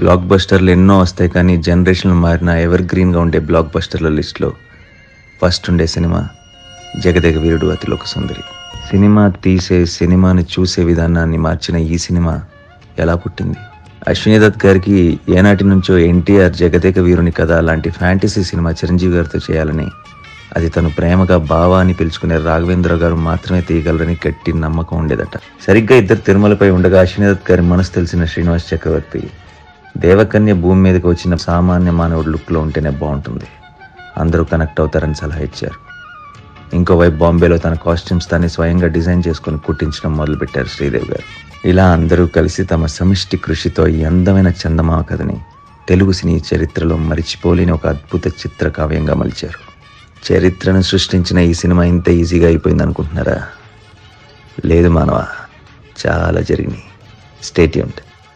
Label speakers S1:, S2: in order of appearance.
S1: Black బస్టర్లు ఎన్నో వస్తాయి, కానీ జనరేషన్లు మారిన ఎవర్ గ్రీన్గా ఉండే బ్లాక్ బస్టర్ల లిస్టులో ఫస్ట్ ఉండే సినిమా జగదేక వీరుడు అతిలోక సుందరి. సినిమా తీసే, సినిమాని చూసే విధానాన్ని మార్చిన ఈ సినిమా ఎలా పుట్టింది? అశ్విని దత్ గారికి ఏనాటి నుంచో ఎన్టీఆర్ జగదేక వీరుని కథ లాంటి ఫ్యాంటసీ సినిమా చిరంజీవి గారితో చేయాలని, అది తను ప్రేమగా బావా అని పిలుచుకునే రాఘవేంద్ర గారు మాత్రమే తీయగలరని గట్టి నమ్మకం ఉండేదట. సరిగ్గా ఇద్దరు తిరుమలపై ఉండగా అశ్విని దత్ గారి మనసు తెలిసిన శ్రీనివాస్ చక్రవర్తి దేవకన్య భూమి మీదకి వచ్చిన సామాన్య మానవుడు లుక్లో ఉంటేనే బాగుంటుంది, అందరూ కనెక్ట్ అవుతారని సలహా ఇచ్చారు. ఇంకోవైపు బాంబేలో తన కాస్ట్యూమ్స్ తాన్ని స్వయంగా డిజైన్ చేసుకుని కుట్టించడం మొదలుపెట్టారు శ్రీదేవి గారు. ఇలా అందరూ కలిసి తమ సమిష్టి కృషితో ఈ అందమైన చందమామ కథని తెలుగు సినీ చరిత్రలో మరిచిపోలేని ఒక అద్భుత చిత్ర కావ్యంగా మలిచారు. చరిత్రను సృష్టించిన ఈ సినిమా ఇంత ఈజీగా అయిపోయింది అనుకుంటున్నారా? లేదు మానవ, చాలా జరిగినాయి. Stay tuned.